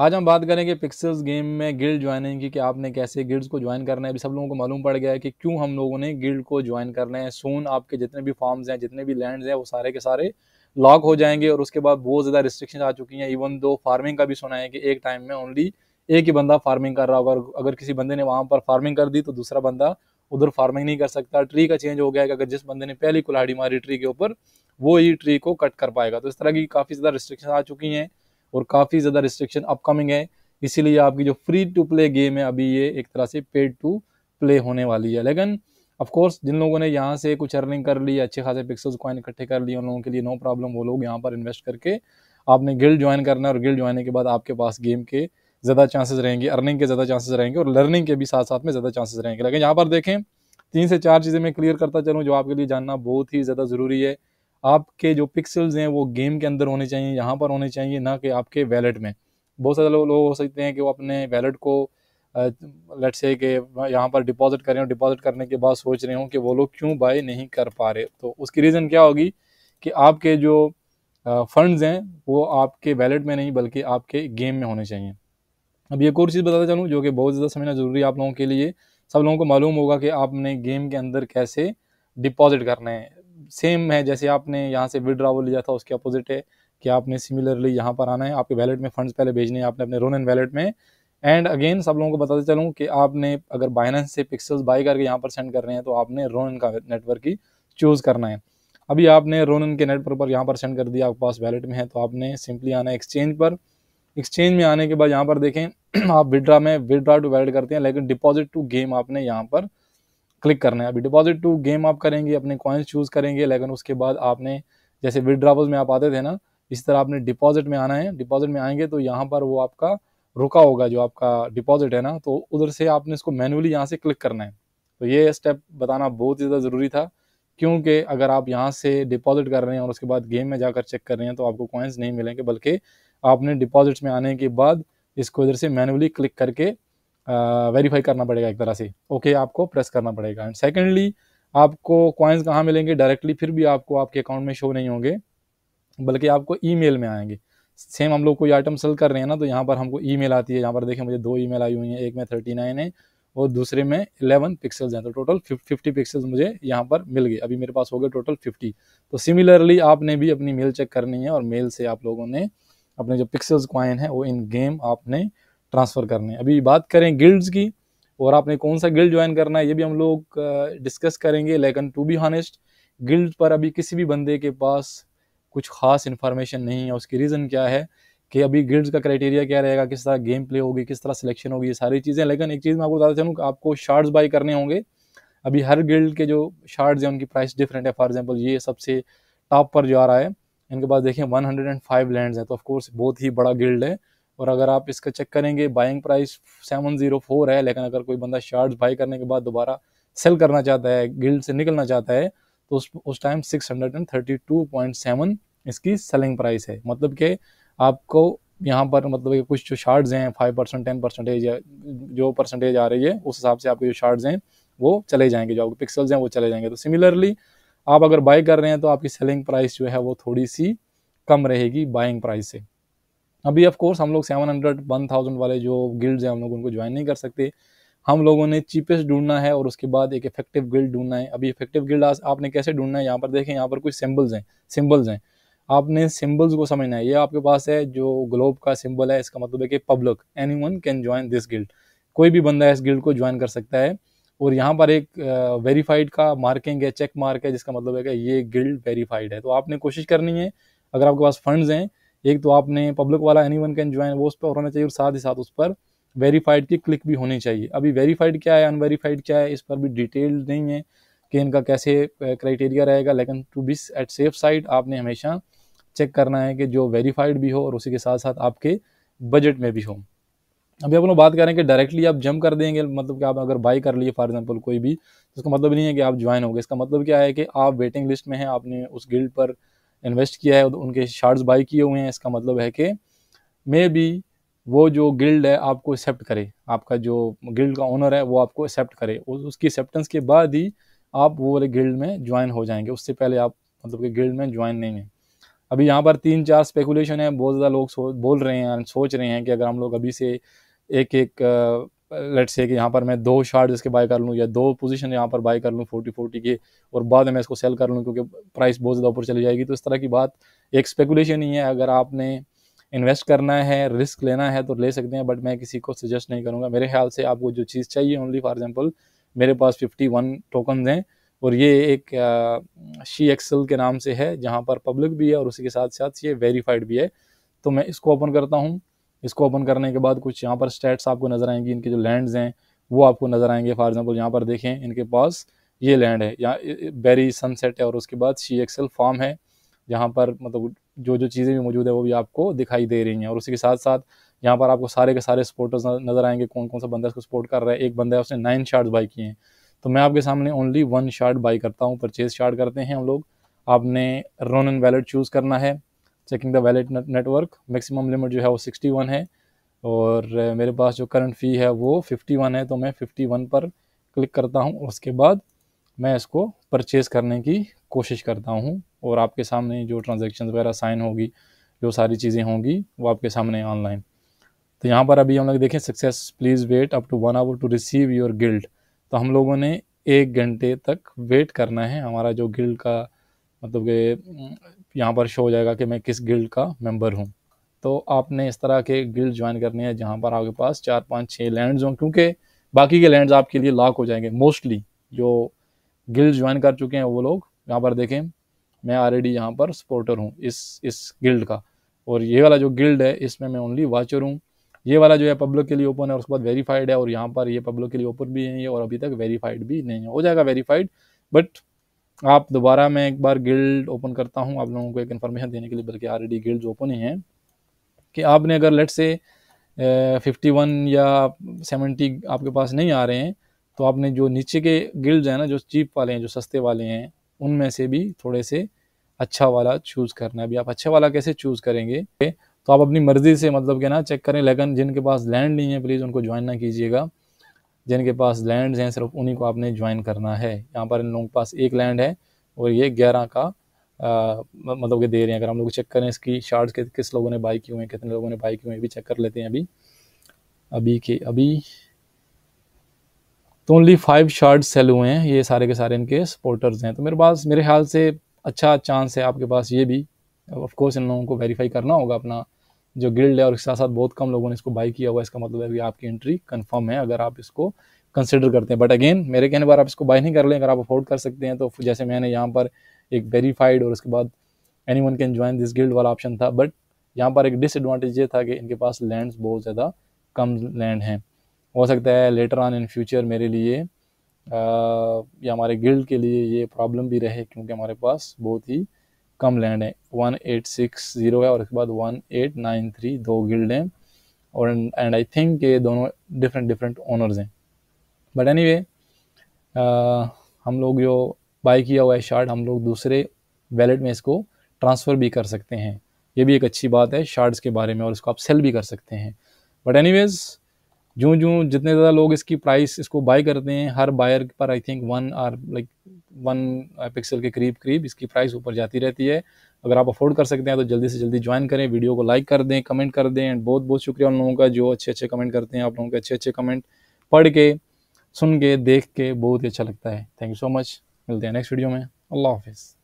आज हम बात करेंगे पिक्सेल्स गेम में गिल्ड ज्वाइनिंग की कि आपने कैसे गिल्ड्स को ज्वाइन करना है। अभी सब लोगों को मालूम पड़ गया है कि क्यों हम लोगों ने गिल्ड को ज्वाइन करना है। सून आपके जितने भी फार्म्स हैं, जितने भी लैंड्स हैं, वो सारे के सारे लॉक हो जाएंगे और उसके बाद बहुत ज़्यादा रिस्ट्रिक्शन आ चुकी हैं। इवन दो फार्मिंग का भी सुना है कि एक टाइम में ओनली एक ही बंदा फार्मिंग कर रहा होगा। अगर किसी बंदे ने वहाँ पर फार्मिंग कर दी तो दूसरा बंदा उधर फार्मिंग नहीं कर सकता। ट्री का चेंज हो गया है कि अगर जिस बंदे ने पहली कुल्हाड़ी मारी ट्री के ऊपर, वो ही ट्री को कट कर पाएगा। तो इस तरह की काफ़ी ज़्यादा रिस्ट्रिक्शन आ चुकी हैं और काफ़ी ज़्यादा रिस्ट्रिक्शन अपकमिंग है। इसीलिए आपकी जो फ्री टू प्ले गेम है अभी ये एक तरह से पेड टू प्ले होने वाली है। लेकिन ऑफ कोर्स जिन लोगों ने यहाँ से कुछ अर्निंग कर ली, अच्छे खासे पिक्सेल्स कॉइन इकट्ठे कर लिए, उन लोगों के लिए नो प्रॉब्लम। वो लोग यहाँ पर इन्वेस्ट करके आपने गिल्ड ज्वाइन करना है और गिल्ड ज्वाइन के बाद आपके पास गेम के ज़्यादा चांसेस रहेंगे, अर्निंग के ज़्यादा चांसेस रहेंगे और लर्निंग के भी साथ साथ में ज़्यादा चांसेस रहेंगे। लेकिन यहाँ पर देखें, 3 से 4 चीज़ें मैं क्लियर करता चलूँ जो आपके लिए जानना बहुत ही ज़्यादा ज़रूरी है। आपके जो पिक्सेल्स हैं वो गेम के अंदर होने चाहिए, यहाँ पर होने चाहिए, ना कि आपके वैलेट में। बहुत सारे लोग हो सकते हैं कि वो अपने वैलेट को लेट्स से कि यहाँ पर डिपॉजिट करें और डिपॉजिट करने के बाद सोच रहे हो कि वो लोग क्यों बाय नहीं कर पा रहे। तो उसकी रीज़न क्या होगी कि आपके जो फंड्स हैं वो आपके वैलेट में नहीं बल्कि आपके गेम में होने चाहिए। अब एक और चीज़ बताता चलूँ जो कि बहुत ज़्यादा समझना ज़रूरी है आप लोगों के लिए। सब लोगों को मालूम होगा कि आपने गेम के अंदर कैसे डिपॉजिट करना है। सेम है जैसे आपने यहाँ से विड्रॉवल लिया था, उसके अपोजिट है कि आपने सिमिलरली यहाँ पर आना है, आपके वैलेट में फंड्स पहले भेजने हैं आपने अपने रोनन वैलेट में। एंड अगेन सब लोगों को बताते चलूँ कि आपने अगर बाइनेंस से पिक्सेल्स बाई करके यहाँ पर सेंड कर रहे हैं तो आपने रोनन का नेटवर्क ही चूज़ करना है। अभी आपने रोनन के नेटवर्क पर यहाँ पर सेंड कर दिया, आपके पास वैलेट में है, तो आपने सिंपली आना है एक्सचेंज पर। एक्सचेंज में आने के बाद यहाँ पर देखें आप विड्रा टू वैलिड करते हैं, लेकिन डिपॉजिट टू गेम आपने यहाँ पर क्लिक करना है। अभी डिपॉजिट टू गेम आप करेंगे, अपने कॉइन्स चूज़ करेंगे, लेकिन उसके बाद आपने जैसे विड्रावल्स में आप आते थे ना, इस तरह आपने डिपॉजिट में आना है। डिपॉजिट में आएंगे तो यहाँ पर वो आपका रुका होगा जो आपका डिपॉजिट है ना, तो उधर से आपने इसको मैनुअली यहाँ से क्लिक करना है। तो ये स्टेप बताना बहुत ही ज़्यादा ज़रूरी था, क्योंकि अगर आप यहाँ से डिपॉजिट कर रहे हैं और उसके बाद गेम में जाकर चेक कर रहे हैं तो आपको कॉइन्स नहीं मिलेंगे, बल्कि आपने डिपॉजिट्स में आने के बाद इसको इधर से मैनुअली क्लिक करके वेरीफाई करना पड़ेगा एक तरह से। ओके आपको प्रेस करना पड़ेगा। एंड सेकेंडली आपको कॉइन्स कहाँ मिलेंगे डायरेक्टली, फिर भी आपको आपके अकाउंट में शो नहीं होंगे, बल्कि आपको ईमेल में आएंगे। सेम हम लोग कोई आइटम सेल कर रहे हैं ना, तो यहाँ पर हमको ईमेल आती है। यहाँ पर देखें मुझे 2 ईमेल आई हुई हैं, एक में 39 है और दूसरे में 11 पिक्सल्स हैं, तो टोटल 50 पिक्सल्स मुझे यहाँ पर मिल गए। अभी मेरे पास हो गए टोटल 50। तो सिमिलरली आपने भी अपनी मेल चेक करनी है और मेल से आप लोगों ने अपने जो पिक्सल्स कॉइन है वो इन गेम आपने ट्रांसफ़र करने। अभी बात करें गिल्ड्स की और आपने कौन सा गिल्ड ज्वाइन करना है ये भी हम लोग डिस्कस करेंगे। लेकिन टू बी हॉनेस्ट, गिल्ड पर अभी किसी भी बंदे के पास कुछ खास इन्फॉर्मेशन नहीं है। उसकी रीज़न क्या है कि अभी गिल्ड्स का क्राइटेरिया क्या रहेगा, किस तरह गेम प्ले होगी, किस तरह सिलेक्शन होगी, ये सारी चीज़ें। लेकिन एक चीज़ मैं आपको बताता चलूँ कि आपको शार्ड्स बाई करने होंगे। अभी हर गिल्ड के जो शार्ड्स हैं उनकी प्राइस डिफरेंट है। फॉर एग्जांपल ये सबसे टॉप पर जो आ रहा है, इनके पास देखिए 105 लैंड्स हैं, तो ऑफकोर्स बहुत ही बड़ा गिल्ड है। और अगर आप इसका चेक करेंगे बाइंग प्राइस 704 है, लेकिन अगर कोई बंदा शार्ड्स बाई करने के बाद दोबारा सेल करना चाहता है, गिल्ड से निकलना चाहता है, तो उस टाइम 632.7 इसकी सेलिंग प्राइस है। मतलब कि आपको यहाँ पर मतलब कि कुछ जो शार्ड्स हैं 5% 10% या जो परसेंटेज आ रही है उस हिसाब से आपके जो शार्ड्स हैं वो चले जाएंगे, जो आपके पिक्सल्स हैं वो चले जाएंगे। तो सिमिलरली आप अगर बाय कर रहे हैं तो आपकी सेलिंग प्राइस जो है वो थोड़ी सी कम रहेगी बाइंग प्राइस से। अभी ऑफ कोर्स हम लोग 700 1000 वाले जो गिल्ड्स हैं हम लोग उनको ज्वाइन नहीं कर सकते। हम लोगों ने चीपेस्ट ढूंढना है और उसके बाद एक इफेक्टिव गिल्ड ढूंढना है। अभी इफेक्टिव गिल्ड आपने कैसे ढूंढना है, यहाँ पर देखें, यहाँ पर कुछ सिंबल्स हैं। आपने सिंबल्स को समझना है। ये आपके पास है जो ग्लोब का सिंबल है, इसका मतलब है कि public, anyone can join this guild, कोई भी बंदा इस गिल्ड को ज्वाइन कर सकता है। और यहाँ पर एक वेरीफाइड का मार्किंग है, चेक मार्क है, जिसका मतलब है कि ये गिल्ड वेरीफाइड है। तो आपने कोशिश करनी है, अगर आपके पास फंड्स हैं, एक तो आपने पब्लिक वाला एनीवन कैन ज्वाइन वो उस पर होना चाहिए और साथ ही साथ उस पर वेरीफाइड की क्लिक भी होनी चाहिए। अभी वेरीफाइड क्या है, अनवेरीफाइड क्या है, इस पर भी डिटेल नहीं है कि इनका कैसे क्राइटेरिया रहेगा। लेकिन to be at safe side आपने हमेशा चेक करना है कि जो वेरीफाइड भी हो और उसी के साथ साथ आपके बजट में भी हो। अभी अपन लोग बात करें कि डायरेक्टली आप जंप कर देंगे, मतलब कि आप अगर बाई कर लिए फॉर एग्जांपल कोई भी, तो उसका मतलब नहीं है कि आप ज्वाइन हो गए। इसका मतलब क्या है कि आप वेटिंग लिस्ट में हैं, आपने उस गिल्ड पर इन्वेस्ट किया है, उनके शार्ट्स बाई किए हुए हैं। इसका मतलब है कि मे बी वो जो गिल्ड है आपको एक्सेप्ट करे, आपका जो गिल्ड का ओनर है वो आपको एक्सेप्ट करे, उसकी एक्सेप्टेंस के बाद ही आप वो वाले गिल्ड में ज्वाइन हो जाएंगे। उससे पहले आप मतलब कि गिल्ड में ज्वाइन नहीं है। अभी यहाँ पर 3-4 स्पेकुलेशन है, बहुत ज़्यादा लोग बोल रहे हैं, सोच रहे हैं कि अगर हम लोग अभी से एक एक लेट्स से कि यहाँ पर मैं 2 शार्ट इसके बाय कर लूँ या 2 पोजीशन यहाँ पर बाय कर लूँ 40-40 के, और बाद में मैं इसको सेल कर लूँ क्योंकि प्राइस बहुत ज़्यादा ऊपर चली जाएगी, तो इस तरह की बात एक स्पेकुलेशन ही है। अगर आपने इन्वेस्ट करना है, रिस्क लेना है तो ले सकते हैं, बट मैं किसी को सजेस्ट नहीं करूँगा। मेरे ख्याल से आपको जो चीज़ चाहिए, ओनली फॉर एग्जांपल मेरे पास 51 टोकन्स हैं और ये एक शी एक्सेल के नाम से है, जहाँ पर पब्लिक भी है और उसी के साथ साथ ये वेरीफाइड भी है। तो मैं इसको ओपन करता हूँ। इसको ओपन करने के बाद कुछ यहाँ पर स्टैट्स आपको नज़र आएंगी, इनके जो लैंड्स हैं वो आपको नज़र आएंगे। फॉर एग्जांपल यहाँ पर देखें, इनके पास ये लैंड है, यहाँ बेरी सनसेट है और उसके बाद शी एक्सेल फार्म है, जहाँ पर मतलब जो जो चीज़ें भी मौजूद है वो भी आपको दिखाई दे रही हैं। और उसी के साथ साथ यहाँ पर आपको सारे के सारे सपोर्टर्स नज़र आएंगे, कौन कौन सा बंदा इसको सपोर्ट कर रहा है। एक बंदा है उसने 9 शार्ट्स बाई किए हैं, तो मैं आपके सामने ओनली 1 शार्ट बाई करता हूँ। परचेज शार्ट करते हैं हम लोग। आपने रोनिन वैलेट चूज़ करना है, checking the wallet network, maximum limit जो है वो 61 है और मेरे पास जो करंट फ़ी है वो 51 है, तो मैं 51 पर क्लिक करता हूँ। उसके बाद मैं इसको परचेज़ करने की कोशिश करता हूँ और आपके सामने जो ट्रांजैक्शन वगैरह साइन होगी, जो सारी चीज़ें होंगी वो आपके सामने ऑनलाइन। तो यहाँ पर अभी हम लोग देखें, success please wait up to 1 hour to receive your guild. तो हम लोगों ने 1 घंटे तक वेट करना है। हमारा जो गिल्ड का मतलब कि यहाँ पर शो हो जाएगा कि मैं किस गिल्ड का मेंबर हूँ। तो आपने इस तरह के गिल्ड ज्वाइन करने हैं जहाँ पर आपके पास 4-5-6 लैंड्स हों, क्योंकि बाकी के लैंड्स आपके लिए लॉक हो जाएंगे। मोस्टली जो गिल्ड ज्वाइन कर चुके हैं वो लोग, यहाँ पर देखें मैं ऑलरेडी यहाँ पर सपोर्टर हूँ इस गिल्ड का, और ये वाला जो गिल्ड है इसमें मैं ओनली वॉचर हूँ। ये वाला जो है पब्लिक के लिए ओपन है और उसके बाद वेरीफाइड है, और यहाँ पर ये पब्लिक के लिए ओपन भी नहीं है और अभी तक वेरीफाइड भी नहीं है, हो जाएगा वेरीफाइड। बट आप दोबारा मैं एक बार गिल्ड ओपन करता हूँ आप लोगों को एक इन्फॉर्मेशन देने के लिए, बल्कि ऑलरेडी गिल्ड ओपन ही है, कि आपने अगर लेट से 51 या 70 आपके पास नहीं आ रहे हैं, तो आपने जो नीचे के गिल्ड्स हैं ना, जो चीप वाले हैं, जो सस्ते वाले हैं, उनमें से भी थोड़े से अच्छा वाला चूज़ करना है। अभी आप अच्छा वाला कैसे चूज़ करेंगे, तो आप अपनी मर्ज़ी से मतलब कि ना चेक करें, लेकिन जिनके पास लैंड नहीं है प्लीज़ उनको ज्वाइन ना कीजिएगा। जिनके पास लैंड्स हैं सिर्फ उन्हीं को आपने ज्वाइन करना है। यहाँ पर इन लोगों के पास एक लैंड है और ये 11 का मतलब कि दे रहे हैं। अगर हम लोग चेक करें इसकी शार्ट्स के किस लोगों ने बाई किए हुए हैं, कितने लोगों ने बाई किए हुए हैं, भी चेक कर लेते हैं अभी तो ओनली 5 शार्ट्स सेल हुए हैं। ये सारे के सारे इनके सपोर्टर्स हैं। तो मेरे ख्याल से अच्छा चांस है आपके पास ये भी। ऑफ कोर्स इन लोगों को वेरीफाई करना होगा अपना जो गिल्ड है, और इसके साथ साथ बहुत कम लोगों ने इसको बाई किया हुआ है। इसका मतलब है कि आपकी एंट्री कंफर्म है अगर आप इसको कंसिडर करते हैं। बट अगेन मेरे कहने पर आप इसको बाई नहीं कर लें। अगर आप अफोर्ड कर सकते हैं तो जैसे मैंने यहाँ पर एक वेरीफाइड और उसके बाद anyone can join this guild वाला ऑप्शन था, बट यहाँ पर एक डिसएडवांटेज ये था कि इनके पास लैंड्स बहुत ज़्यादा कम लैंड हैं। हो सकता है लेटर ऑन इन फ्यूचर मेरे लिए या हमारे गिल्ड के लिए ये प्रॉब्लम भी रहे, क्योंकि हमारे पास बहुत ही कम लैंड है। 1860 है और उसके बाद 1893 दो गिल्ड हैं, और एंड आई थिंक ये दोनों डिफरेंट ओनर्स हैं। बट एनीवे हम लोग जो बाई किया हुआ है शार्ट, हम लोग दूसरे वैलेट में इसको ट्रांसफ़र भी कर सकते हैं। ये भी एक अच्छी बात है शार्ट्स के बारे में, और इसको आप सेल भी कर सकते हैं। बट एनीवेज जितने ज़्यादा लोग इसकी प्राइस इसको बाई करते हैं, हर बायर पर आई थिंक 1 पिक्सल के करीब इसकी प्राइस ऊपर जाती रहती है। अगर आप अफोर्ड कर सकते हैं तो जल्दी से जल्दी ज्वाइन करें, वीडियो को लाइक कर दें, कमेंट कर दें। एंड बहुत बहुत शुक्रिया उन लोगों का जो अच्छे कमेंट करते हैं। आप लोगों के अच्छे कमेंट पढ़ के, सुन के, देख के बहुत ही अच्छा लगता है। Thank you so much. मिलते हैं नेक्स्ट वीडियो में। अल्लाह हाफिज़।